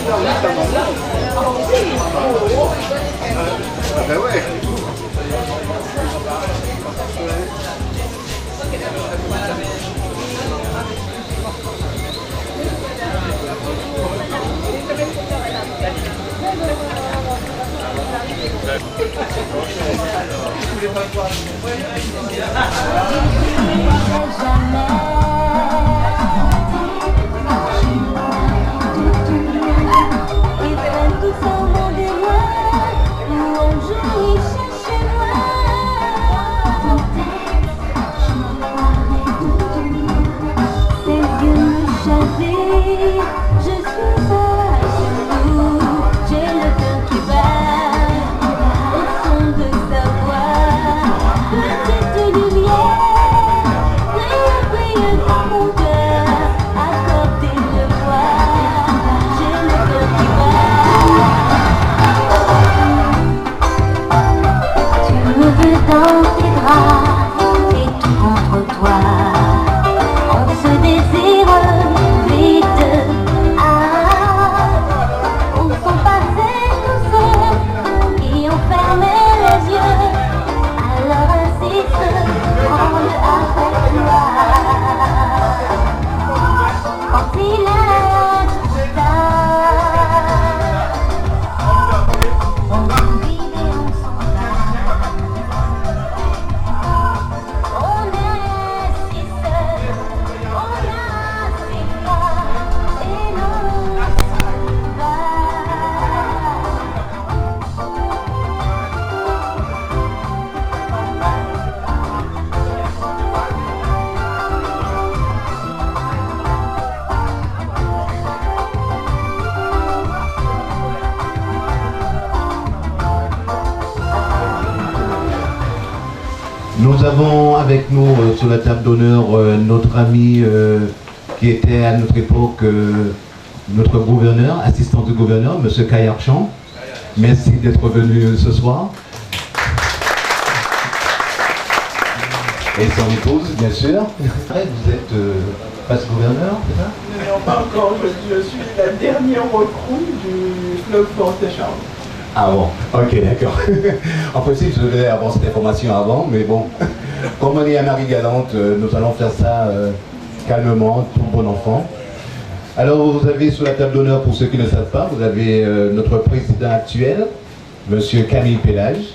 Ben ouais. Nous avons avec nous sur la table d'honneur notre ami qui était à notre époque notre gouverneur, assistant du gouverneur, M. Kayarchan. Merci d'être venu ce soir. Et son épouse, bien sûr. Vous êtes passe-gouverneur, c'est ça? Non, pas encore. Je suis la dernière recrue du club Force de Charles. Ah bon, ok, d'accord. En principe, je devais avoir cette information avant, mais bon, comme on est à Marie-Galante, nous allons faire ça calmement, tout bon enfant. Alors, vous avez sur la table d'honneur, pour ceux qui ne savent pas, vous avez notre président actuel, M. Camille Pélage,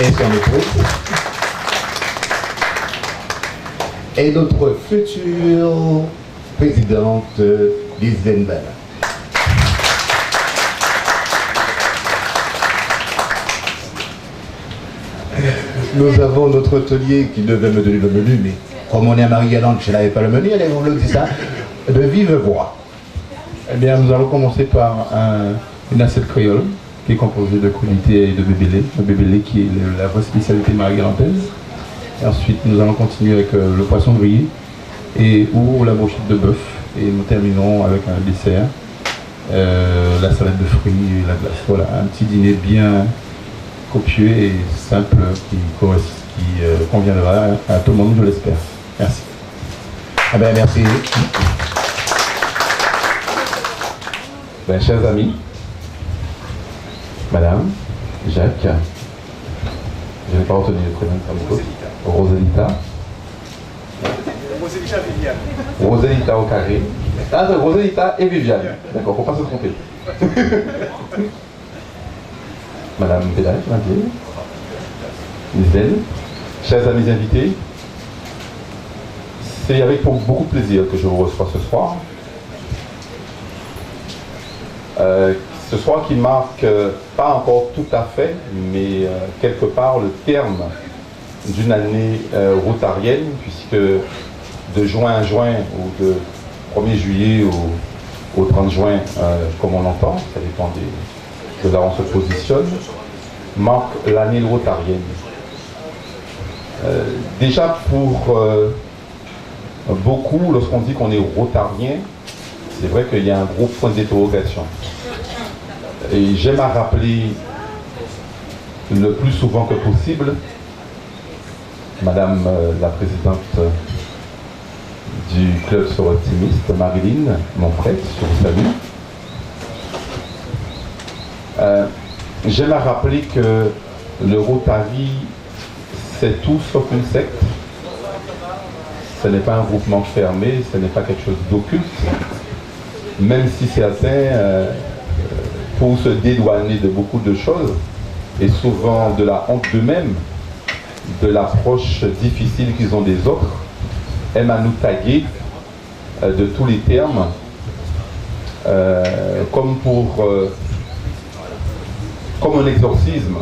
et son épouse. Et notre future présidente, Lise Denbel. Nous avons notre hôtelier qui devait me donner le menu, mais comme on est à Marie-Galante, je n'avais pas le menu, allez, vous le dites ça, de vive voix. Eh bien, nous allons commencer par une assiette créole qui est composée de crudités et de bébélé. Le bébélé qui est la vraie spécialité marie-galantaise. Et ensuite, nous allons continuer avec le poisson grillé ou la brochette de bœuf. Et nous terminerons avec un dessert, la salade de fruits et la glace. Voilà, un petit dîner bien copieux et simple qui conviendra à tout le monde, je l'espère. Merci. Ah ben, merci. Ben, chers amis, Madame, Jacques, je n'ai pas retenu le prénom de Roselita. Roselita Viviane. Roselita au carré. Ah, Roselita et Viviane. D'accord, faut pas se tromper. Madame Pélage, Miss chers amis invités, c'est avec beaucoup de plaisir que je vous reçois ce soir. Ce soir qui marque pas encore tout à fait, mais quelque part le terme d'une année rotarienne, puisque de juin à juin ou de 1er juillet au 30 juin, comme on l'entend, ça dépend de là où on se positionne, marque l'année rotarienne. Déjà pour beaucoup, lorsqu'on dit qu'on est rotarien, c'est vrai qu'il y a un gros point d'interrogation. Et j'aime à rappeler le plus souvent que possible, Madame la présidente du club sur optimiste, Marilyn, mon frère, je vous salue, J'aime à rappeler que le Rotary, c'est tout sauf une secte. Ce n'est pas un groupement fermé, ce n'est pas quelque chose d'occulte. Même si certains, pour se dédouaner de beaucoup de choses, et souvent de la honte d'eux-mêmes, de l'approche difficile qu'ils ont des autres, aiment à nous taguer de tous les termes, comme un exorcisme.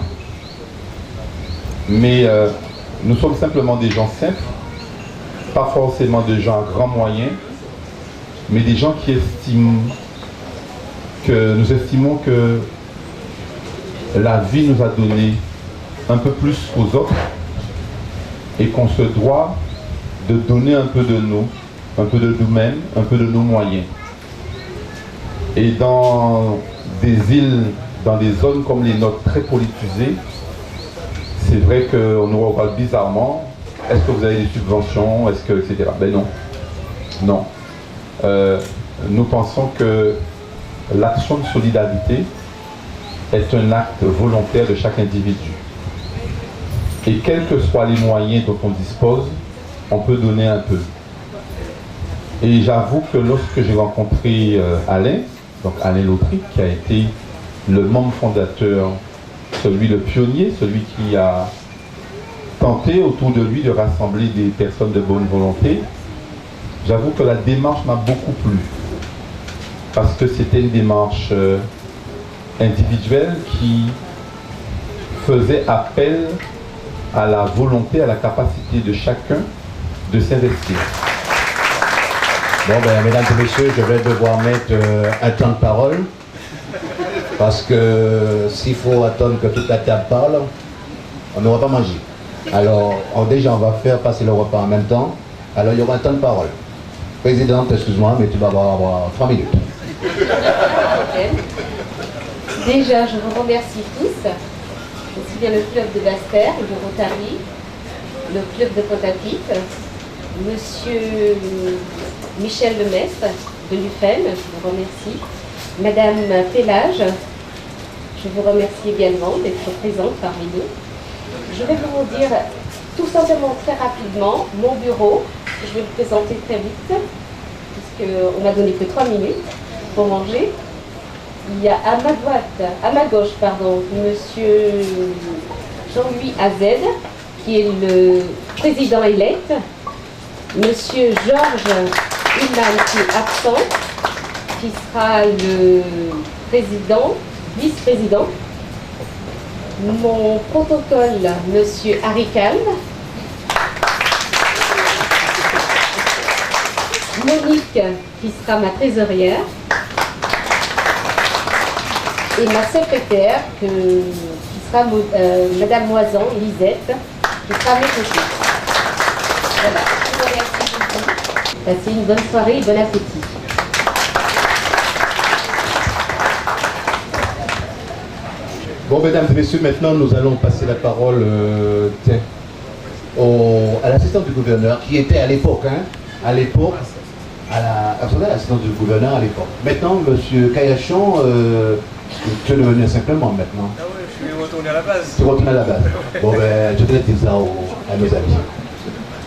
Mais nous sommes simplement des gens simples, pas forcément des gens à grands moyens, mais des gens qui nous estimons que la vie nous a donné un peu plus qu'aux autres et qu'on se doit de donner un peu de nous, un peu de nous-mêmes, un peu de nos moyens. Et dans des îles, dans des zones comme les nôtres très politisées, c'est vrai qu'on nous regarde bizarrement. Est-ce que vous avez des subventions? Est-ce que, etc. Ben non. Non. Nous pensons que l'action de solidarité est un acte volontaire de chaque individu. Et quels que soient les moyens dont on dispose, on peut donner un peu. Et j'avoue que lorsque j'ai rencontré Alain, donc Alain Lautry, qui a été le membre fondateur, le pionnier, celui qui a tenté autour de lui de rassembler des personnes de bonne volonté, j'avoue que la démarche m'a beaucoup plu. Parce que c'était une démarche individuelle qui faisait appel à la volonté, à la capacité de chacun de s'investir. Bon, ben, mesdames et messieurs, je vais devoir mettre un temps de parole. Parce que s'il faut attendre que toute la table parle, on n'aura pas mangé. Alors, déjà, on va faire passer le repas en même temps. Alors, il y aura un temps de parole. Présidente, excuse-moi, mais tu vas avoir 3 minutes. Déjà, je vous remercie tous, aussi bien le club de Basse-Terre, le Rotary, le club de Pointe-à-Pitre, monsieur Michel Lemestre de l'UFEM, je vous remercie, madame Pélage, je vous remercie également d'être présente parmi nous. Je vais vous dire tout simplement très rapidement mon bureau, je vais le présenter très vite, puisqu'on m'a donné que 3 minutes pour manger. Il y a à ma gauche, monsieur Jean-Louis Azed, qui est le président élect, monsieur Georges Hillman qui est absent, qui sera le président, vice-président. Mon protocole, monsieur Harry Calme. Monique, qui sera ma trésorière. Et ma secrétaire, qui sera Madame Moisan, Lisette, qui sera mes côtés. Voilà, je vous remercie beaucoup. Passez une bonne soirée et bon appétit. Bon, mesdames et messieurs, maintenant nous allons passer la parole à l'assistante du gouverneur, qui était à l'époque, l'assistante du gouverneur à l'époque. Maintenant, monsieur Caillaschon, tu es devenu simplement maintenant. Ah oui, je suis retourné à la base. Tu retournes à la base. Bon, ben, je te laisse dire ça à nos amis.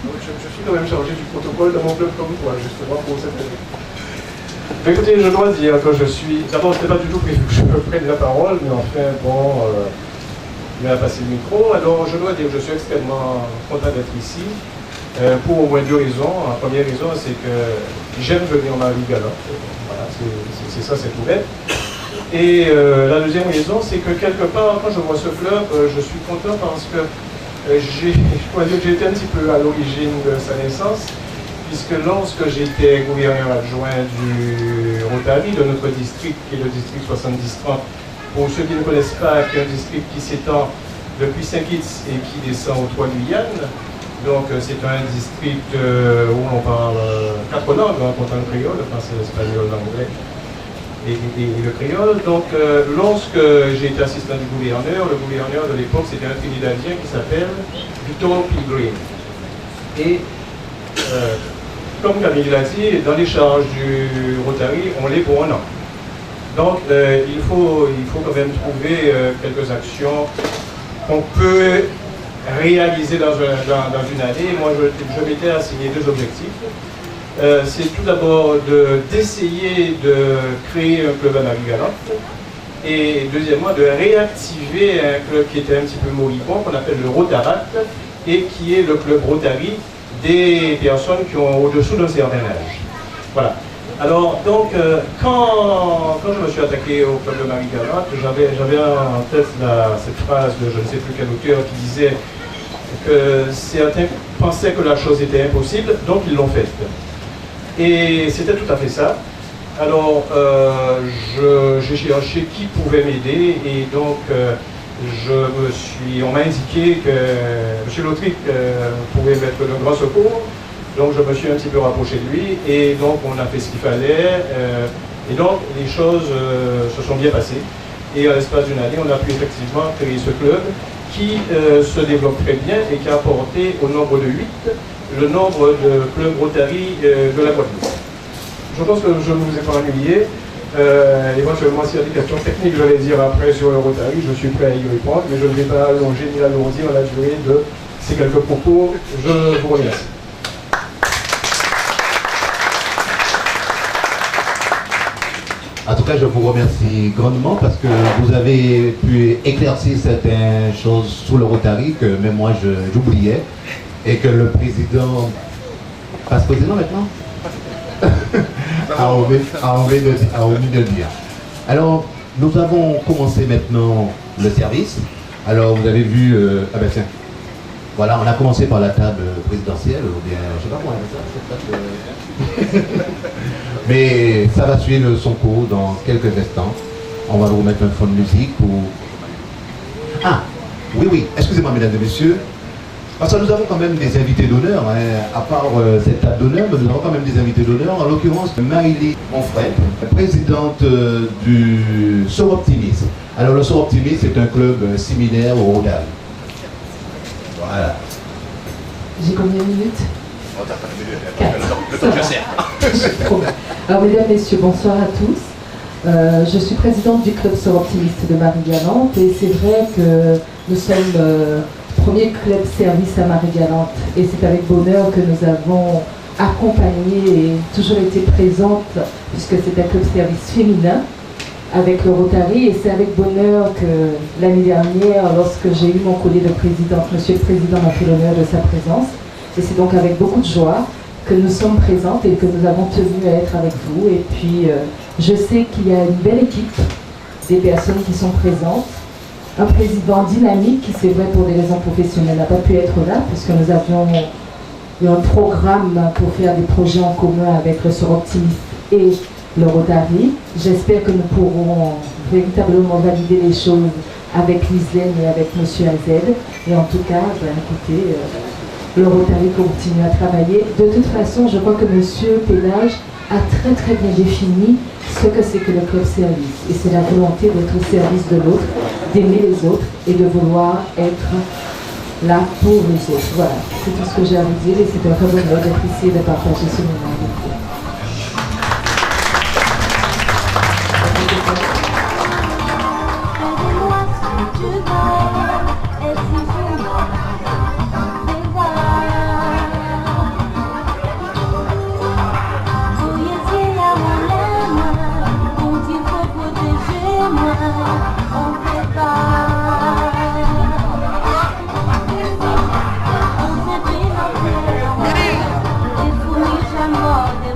Je suis quand même chargé du protocole de mon club comme toi, justement, pour cette année. Mais écoutez, je dois dire que je suis... D'abord, ce n'était pas du tout prévu que je me prenne la parole, mais enfin, bon, il m'a passé le micro. Alors, je dois dire que je suis extrêmement content d'être ici, pour au moins 2 raisons. La première raison, c'est que j'aime venir en Marie Galant. Voilà, c'est ça, c'est tout bête. Et la deuxième raison, c'est que quelque part, quand je vois ce club, je suis content parce que je dois dire que j'ai été un petit peu à l'origine de sa naissance, puisque lorsque j'étais gouverneur adjoint du Rotary, de notre district, qui est le district 70-30, pour ceux qui ne connaissent pas, qui est un district qui s'étend depuis Saint-Kitts et qui descend aux 3 Guyanes. Donc c'est un district où on parle 4 langues, on parle le créole, le français, l'espagnol, l'anglais et le créole. Donc lorsque j'ai été assistant du gouverneur, le gouverneur de l'époque c'était un Trinidadien qui s'appelle Victor Pilgrim. Et comme Camille l'a dit, dans les charges du Rotary, on l'est pour 1 an. Donc il faut quand même trouver quelques actions qu'on peut réaliser dans une année. Moi, je m'étais assigné 2 objectifs. C'est tout d'abord d'essayer de créer un club à Marie-Galante et deuxièmement de réactiver un club qui était un petit peu moribond, qu'on appelle le Rotarat, et qui est le club Rotary des personnes qui ont au-dessous d'un certain âge. Voilà. Alors, donc, quand je me suis attaqué au club de Marie-Galante, j'avais en tête cette phrase de je ne sais plus quel auteur qui disait que certains pensaient que la chose était impossible, donc ils l'ont faite. Et c'était tout à fait ça. Alors, j'ai cherché qui pouvait m'aider et donc on m'a indiqué que M. Lautric pouvait m'être d'un grand secours. Donc je me suis un petit peu rapproché de lui et donc on a fait ce qu'il fallait. Et donc les choses se sont bien passées. Et à l'espace d'une année, on a pu effectivement créer ce club qui se développe très bien et qui a porté au nombre de 8 le nombre de clubs Rotary de la Guadeloupe. Je pense que je ne vous ai pas ennuyé. Éventuellement, s'il y a des questions techniques, je vais dire après sur le Rotary, je suis prêt à y répondre, mais je ne vais pas allonger ni alourdir la durée de ces quelques propos. Je vous remercie. En tout cas, je vous remercie grandement parce que vous avez pu éclaircir certaines choses sous le Rotary que même moi j'oubliais et que le président, passe président maintenant, a envie de dire. Alors, nous avons commencé maintenant le service. Alors, vous avez vu, ah ben tiens, voilà, on a commencé par la table présidentielle, ou bien, je sais pas comment on appelle ça, cette table. Mais ça va suivre son cours dans quelques instants. On va vous mettre un fond de musique pour... Ah, oui, excusez-moi mesdames et messieurs. Parce que nous avons quand même des invités d'honneur, hein. À part cette table d'honneur, mais nous avons quand même des invités d'honneur. En l'occurrence, Marie-Lie Monfray, présidente du Soul Optimist. Alors le Soul Optimist est un club similaire au Rotary. Voilà. J'ai combien de minutes? Oh, t'as pas de minute, le temps que je sers. Alors, mesdames, messieurs, bonsoir à tous. Je suis présidente du club Soul Optimist de Marie-Galante et c'est vrai que nous sommes premier club service à Marie-Galante et c'est avec bonheur que nous avons accompagné et toujours été présente puisque c'est un club service féminin avec le Rotary et c'est avec bonheur que l'année dernière, lorsque j'ai eu mon collier de présidente, Monsieur le Président m'a fait l'honneur de sa présence. Et c'est donc avec beaucoup de joie que nous sommes présentes et que nous avons tenu à être avec vous. Et puis, je sais qu'il y a une belle équipe, des personnes qui sont présentes. Un président dynamique qui, c'est vrai, pour des raisons professionnelles, n'a pas pu être là, puisque nous avions eu un programme pour faire des projets en commun avec le Soul Optimist et le Rotary. J'espère que nous pourrons véritablement valider les choses avec Lislaine et avec M. Azel. Et en tout cas, écoutez... le Rotary continue à travailler. De toute façon, je crois que M. Pélage a très bien défini ce que c'est que le club service. Et c'est la volonté d'être au service de l'autre, d'aimer les autres et de vouloir être là pour les autres. Voilà, c'est tout ce que j'ai à vous dire et c'est un vrai bonheur d'être ici et de partager ce moment avec vous. Amor de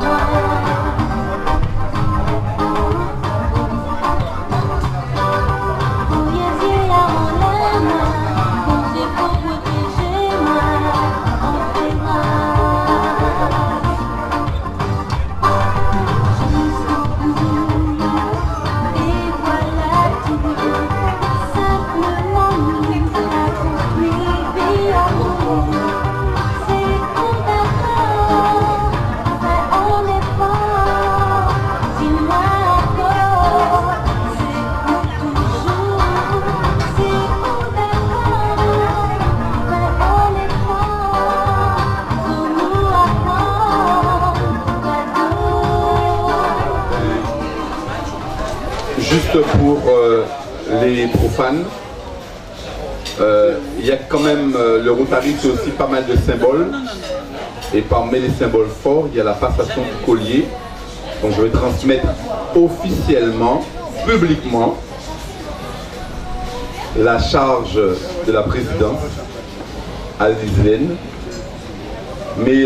juste pour les profanes, il y a quand même le Rotary, c'est aussi pas mal de symboles. Et parmi les symboles forts, il y a la passation du collier. Donc je vais transmettre officiellement, publiquement, la charge de la présidence à Lislaine. Mais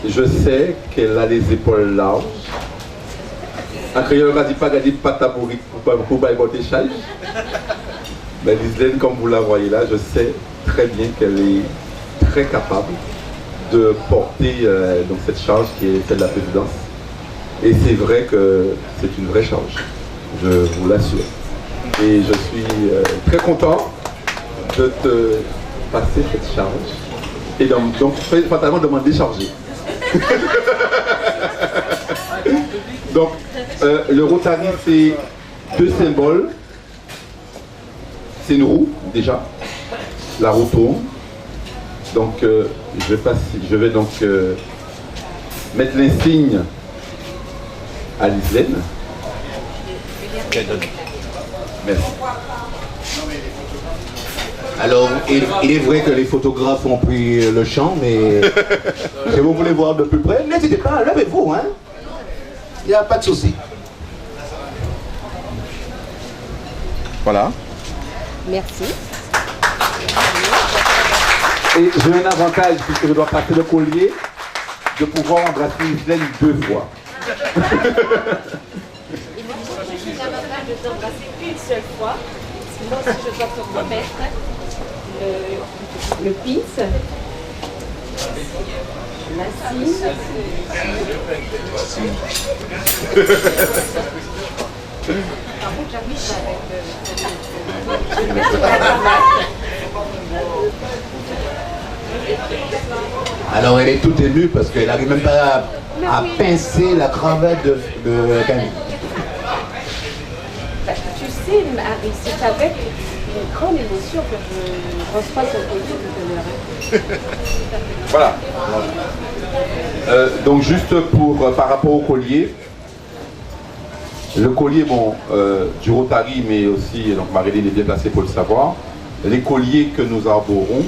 je sais qu'elle a les épaules larges. En créole, on ne dit pas qu'elle dit pas tabourik pour pas porter charge. Mais Lislaine, comme vous la voyez là, je sais très bien qu'elle est très capable de porter donc cette charge qui est celle de la présidence. Et c'est vrai que c'est une vraie charge, je vous l'assure. Et je suis très content de te passer cette charge. Et donc fatalement de m'en décharger. Donc le Rotary, c'est deux symboles. C'est une roue déjà, la roue tourne. Donc je vais donc mettre l'insigne à Lislaine. Merci. Alors, il est vrai que les photographes ont pris le champ, mais si vous voulez voir de plus près, n'hésitez pas, levez-vous, hein. Il n'y a pas de souci. Voilà. Merci. Et j'ai un avantage, puisque je dois passer le collier, de pouvoir embrasser Lislaine 2 fois. Il me semble que j'ai l'avantage de t'embrasser une seule fois. Sinon, si je dois te remettre le pince, la cime. Par contre, j'arrive Alors elle est toute émue parce qu'elle n'arrive même pas à pincer la cravate de Camille. Tu sais, Marie, c'est avec une grande émotion que je reçois son collier tout à l'heure. Voilà. Donc juste par rapport au collier, le collier du Rotary, mais aussi, donc Marilyn est bien placée pour le savoir, les colliers que nous arborons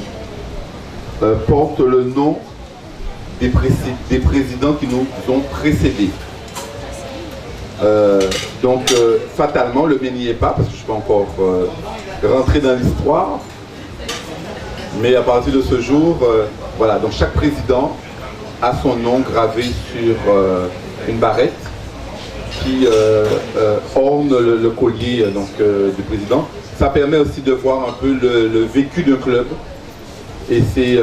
portent le nom des présidents qui nous ont précédés. Donc fatalement, le mien n'y est pas, parce que je ne suis pas encore rentré dans l'histoire. Mais à partir de ce jour, voilà, donc chaque président a son nom gravé sur une barrette qui orne le collier du président. Ça permet aussi de voir un peu le vécu d'un club. Et c'est,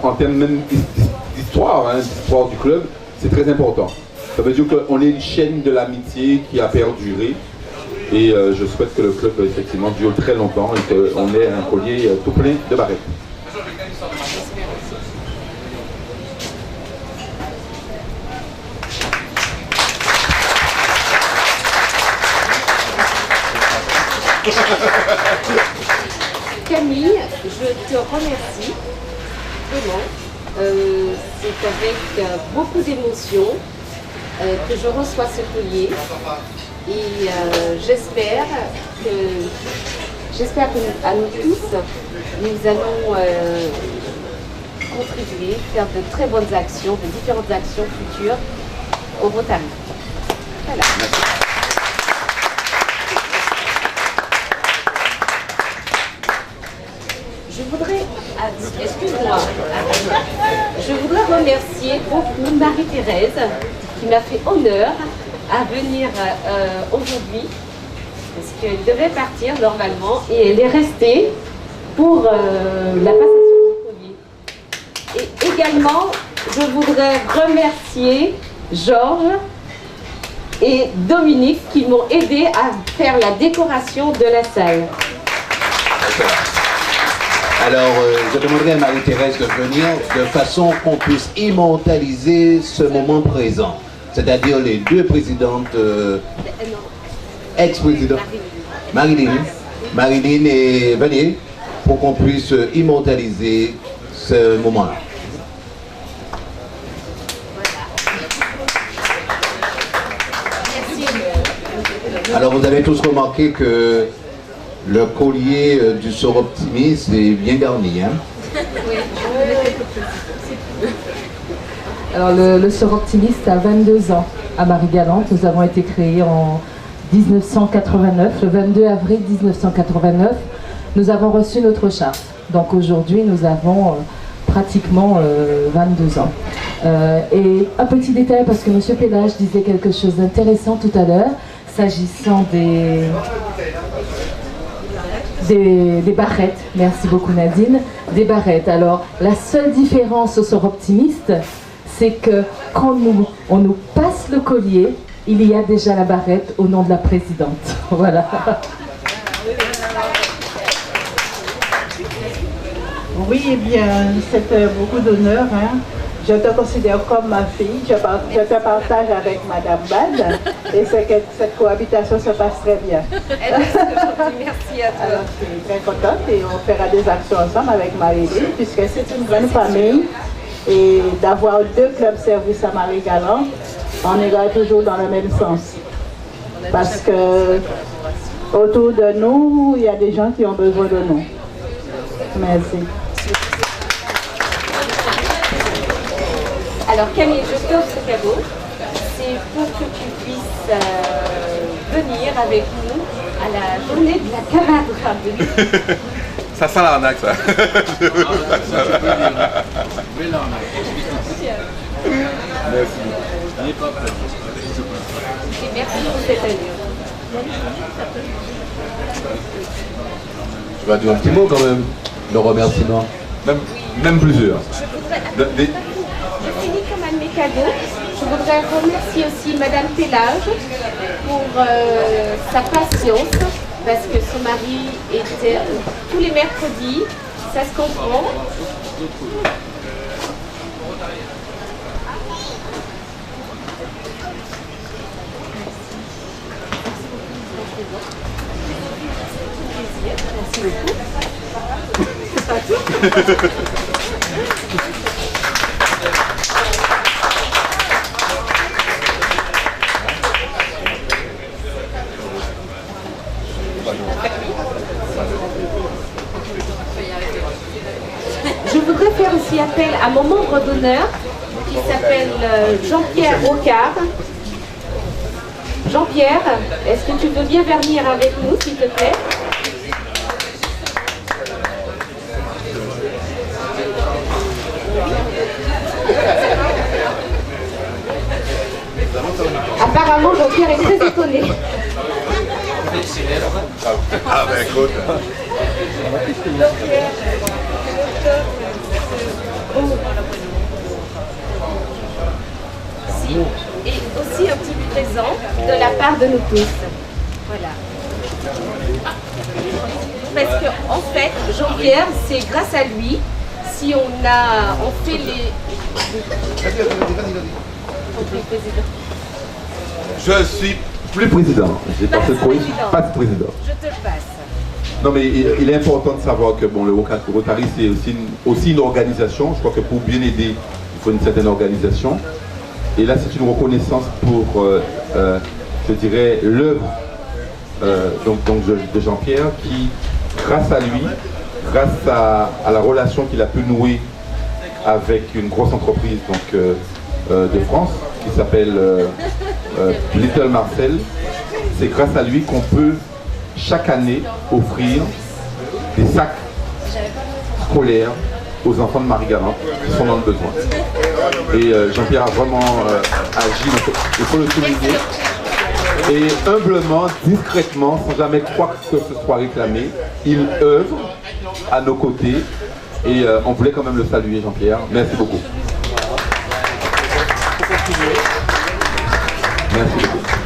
en termes même d'histoire, d'histoire du club, c'est très important. Ça veut dire qu'on est une chaîne de l'amitié qui a perduré. Et je souhaite que le club effectivement dure très longtemps et qu'on ait un collier tout plein de barrettes. Camille, je te remercie, vraiment. C'est avec beaucoup d'émotion que je reçois ce collier et j'espère qu'à nous tous, nous allons contribuer, faire de très bonnes actions, de différentes actions futures au Rotary. Voilà. Merci. Je voudrais remercier beaucoup Marie-Thérèse qui m'a fait honneur à venir aujourd'hui parce qu'elle devait partir normalement et elle est restée pour la passation du collier. Et également, je voudrais remercier Georges et Dominique qui m'ont aidé à faire la décoration de la salle. Alors, je demanderai à Marie-Thérèse de venir de façon qu'on puisse immortaliser ce moment présent. C'est-à-dire les deux présidentes, ex-présidentes, Marilyn et venez pour qu'on puisse immortaliser ce moment-là. Alors vous avez tous remarqué que le collier du sort optimiste est bien garni, hein? Alors le sort optimiste a 22 ans à Marie-Galante. Nous avons été créés en 1989, le 22 avril 1989. Nous avons reçu notre charte. Donc aujourd'hui, nous avons pratiquement 22 ans. Et un petit détail, parce que M. Pélage disait quelque chose d'intéressant tout à l'heure, s'agissant des barrettes. Merci beaucoup Nadine. Des barrettes. Alors, la seule différence au sort optimiste, c'est que quand on nous passe le collier, il y a déjà la barrette au nom de la présidente. Voilà. Oui, eh bien, c'est beaucoup d'honneur. Hein. Je te considère comme ma fille. Je te partage avec Madame Bad. Et c'est que cette cohabitation se passe très bien. Merci à toi. Alors, je suis très contente et on fera des actions ensemble avec Marie-Lé, puisque c'est une grande famille. Et d'avoir 2 clubs services à Marie-Galante, on ira toujours dans le même sens. Parce que autour de nous, il y a des gens qui ont besoin de nous. Merci. Alors Camille, je t'offre ce cadeau. C'est pour que tu puisses venir avec nous à la journée de la camaraderie. Ça sent l'arnaque, ça. Merci. Et merci pour cette année. Tu vas dire un petit mot quand même, le remerciement. Même plusieurs. Je finis comme un de mes cadeaux. Je voudrais remercier aussi Madame Pélage pour sa patience, parce que son mari était tous les mercredis, ça se comprend. Merci beaucoup. C'est pas tout. Je voudrais faire aussi appel à mon membre d'honneur qui s'appelle Jean-Pierre Rocard. Jean-Pierre, est-ce que tu veux bien venir avec nous, s'il te plaît? Apparemment, Jean-Pierre est très étonné. Ah ben écoute. Si. Et aussi un petit présent de la part de nous tous. Voilà. Parce que en fait, Jean-Pierre, c'est grâce à lui si on fait les. Je suis plus président. J'ai Pas passé de président. pas de président. Je te le passe. Non, mais il est important de savoir que bon, le Rotary, c'est aussi une organisation. Je crois que pour bien aider, il faut une certaine organisation. Et là, c'est une reconnaissance pour, je dirais, l'œuvre de Jean-Pierre qui, grâce à lui, grâce à la relation qu'il a pu nouer avec une grosse entreprise de France qui s'appelle Little Marcel, c'est grâce à lui qu'on peut chaque année offrir des sacs scolaires aux enfants de Marie-Galante qui sont dans le besoin. Et Jean-Pierre a vraiment agi, il faut le souligner, et humblement, discrètement, sans jamais croire que ce soit réclamé, il œuvre à nos côtés et on voulait quand même le saluer, Jean-Pierre. Merci beaucoup. Merci beaucoup.